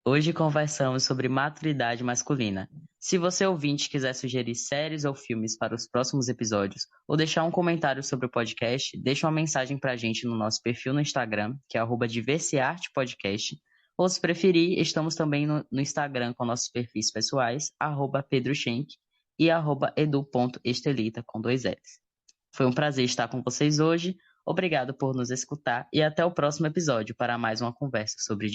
Hoje conversamos sobre maturidade masculina. Se você ouvinte quiser sugerir séries ou filmes para os próximos episódios ou deixar um comentário sobre o podcast, deixa uma mensagem para a gente no nosso perfil no Instagram, que é @diversiartepodcast, ou se preferir, estamos também no Instagram com nossos perfis pessoais, @pedroschenk e @edu.estelita com 2 L's. Foi um prazer estar com vocês hoje, obrigado por nos escutar e até o próximo episódio para mais uma conversa sobre